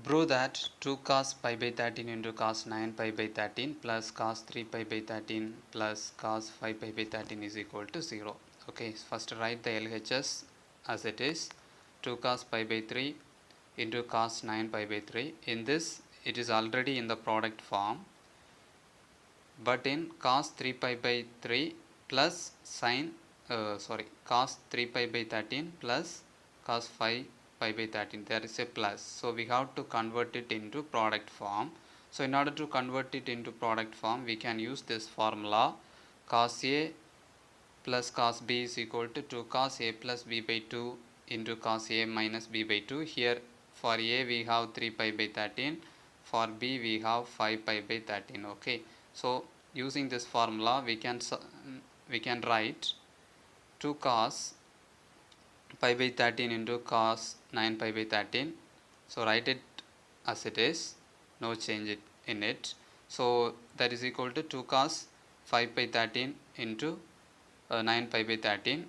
Prove that 2 cos pi by 13 into cos 9 pi by 13 plus cos 3 pi by 13 plus cos 5 pi by 13 is equal to 0. Okay, first write the LHS as it is 2 cos pi by 3 into cos 9 pi by 3. In this, it is already in the product form, but in cos 3 pi by 3 plus cos 3 pi by 13 plus cos 5 pi by 13, there is a plus, so we have to convert it into product form. So in order to convert it into product form, we can use this formula: cos A plus cos B is equal to 2 cos A plus B by 2 into cos A minus B by 2. Here for A we have 3 pi by 13, for B we have 5 pi by 13. Okay, so using this formula we can write 2 cos pi by 13 into cos 9 pi by 13. So write it as it is, no change in it. So that is equal to 2 cos 5 by 13 into 9 pi by 13,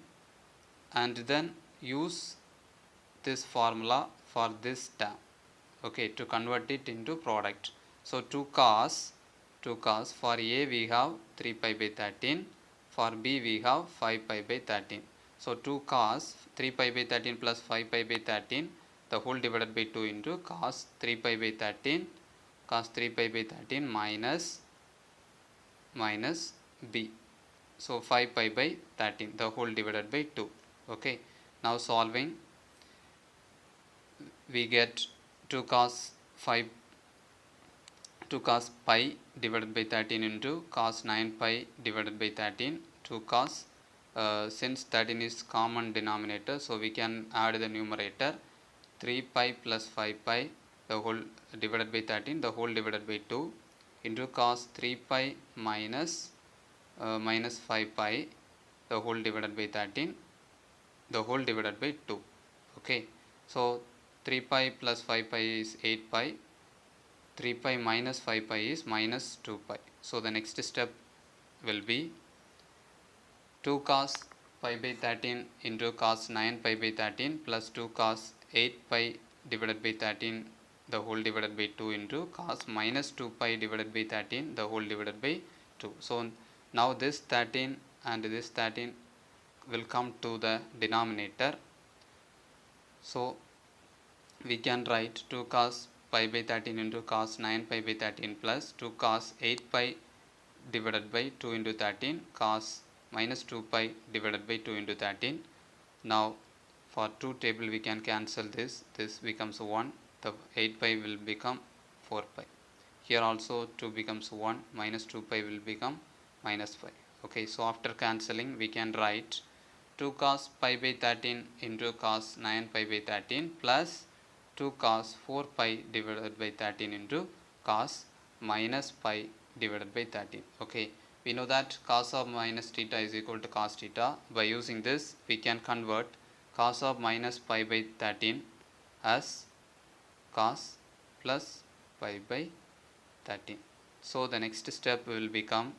and then use this formula for this term, okay, to convert it into product. So 2 cos for A we have 3 pi by 13, for B we have 5 pi by 13. So 2 cos 3 pi by 13 plus 5 pi by 13 the whole divided by 2 into cos 3 pi by 13 cos 3 pi by 13 minus B. So 5 pi by 13 the whole divided by 2. Okay, now solving we get 2 cos 5 2 cos pi divided by 13 into cos 9 pi divided by 13. 2 cos, since 13 is common denominator, so we can add the numerator 3 pi plus 5 pi the whole divided by 13 the whole divided by 2 into cos 3 pi minus 5 pi the whole divided by 13 the whole divided by 2. Okay, so 3 pi plus 5 pi is 8 pi, 3 pi minus 5 pi is minus 2 pi. So the next step will be 2 cos pi by 13 into cos 9 pi by 13 plus 2 cos 8 pi divided by 13 the whole divided by 2 into cos minus 2 pi divided by 13 the whole divided by 2. So now this 13 and this 13 will come to the denominator. So we can write 2 cos pi by 13 into cos 9 pi by 13 plus 2 cos 8 pi divided by 2 into 13 cos minus 2 pi divided by 2 into 13. Now for 2 table we can cancel this becomes 1, the 8 pi will become 4 pi. Here also 2 becomes 1, minus 2 pi will become minus 5. Okay, so after cancelling we can write 2 cos pi by 13 into cos 9 pi by 13 plus 2 cos 4 pi divided by 13 into cos minus pi divided by 13. Okay, we know that cos of minus theta is equal to cos theta. By using this we can convert cos of minus pi by 13 as cos plus pi by 13. So the next step will become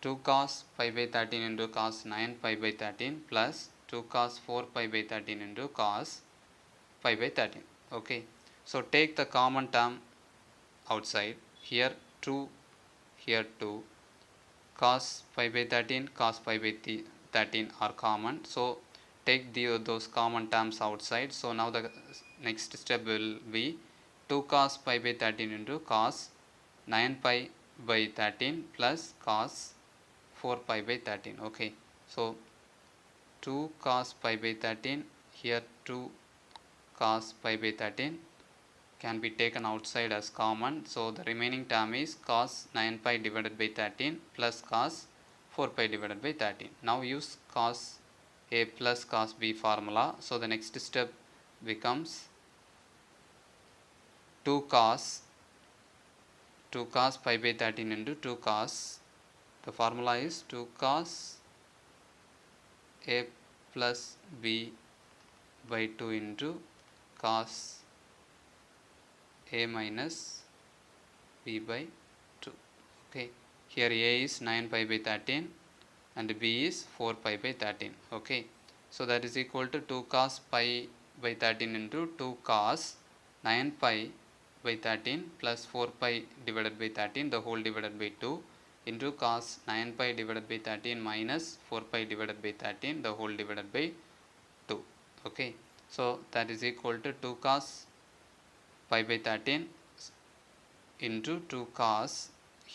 2 cos pi by 13 into cos 9 pi by 13 plus 2 cos 4 pi by 13 into cos pi by 13. Okay, so take the common term outside. Here 2, here 2, cos pi by 13 cos pi by 13 are common, so take those common terms outside. So now the next step will be 2 cos pi by 13 into cos 9 pi by 13 plus cos 4 pi by 13. Okay, so 2 cos pi by 13, here 2 cos pi by 13 can be taken outside as common, so the remaining term is cos 9 pi divided by 13 plus cos 4 pi divided by 13. Now use cos A plus cos B formula. So the next step becomes 2 cos pi by 13 into 2 cos, the formula is 2 cos A plus B by 2 into cos A minus B by 2. Okay, here A is 9 pi by 13 and B is 4 pi by 13. Okay, so that is equal to 2 cos pi by 13 into 2 cos 9 pi by 13 plus 4 pi divided by 13 the whole divided by 2 into cos 9 pi divided by 13 minus 4 pi divided by 13 the whole divided by 2. Okay, so that is equal to 2 cos pi by 13 into 2 cos,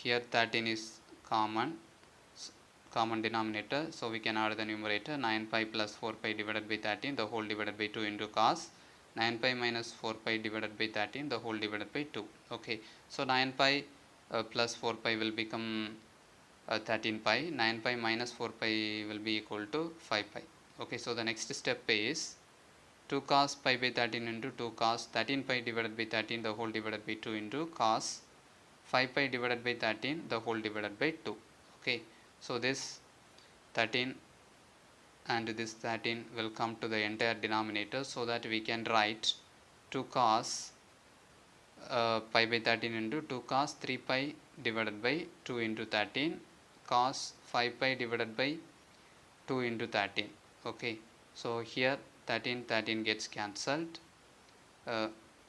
here 13 is common denominator, so we can add the numerator 9 pi plus 4 pi divided by 13 the whole divided by 2 into cos 9 pi minus 4 pi divided by 13 the whole divided by 2. Okay, so 9 pi plus 4 pi will become 13 pi, 9 pi minus 4 pi will be equal to 5 pi. Okay, so the next step is 2 cos pi by 13 into 2 cos 13 pi divided by 13 the whole divided by 2 into cos 5 pi divided by 13 the whole divided by 2. Okay, so this 13 and this 13 will come to the entire denominator, so that we can write 2 cos pi by 13 into 2 cos 3 pi divided by 2 into 13 cos 5 pi divided by 2 into 13. Okay, so here 13 gets cancelled,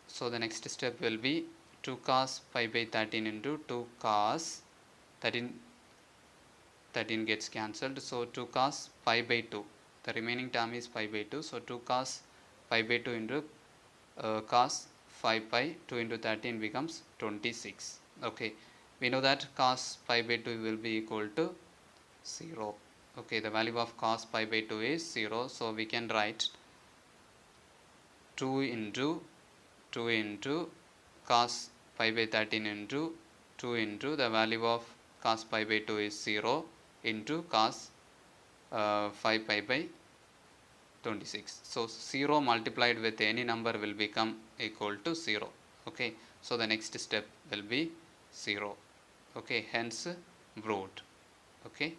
so the next step will be 2 cos pi by 13 into 2 cos 13 gets cancelled, so 2 cos pi by 2, the remaining term is pi by 2, so 2 cos pi by 2 into cos 5 pi 2 into 13 becomes 26. Okay, we know that cos pi by 2 will be equal to 0. Okay, the value of cos pi by 2 is 0, so we can write 2 into cos pi by 13 into 2 into the value of cos pi by 2 is 0 into cos 5 pi by 26. So 0 multiplied with any number will become equal to 0. Okay, so the next step will be 0. Okay, hence proved. Okay.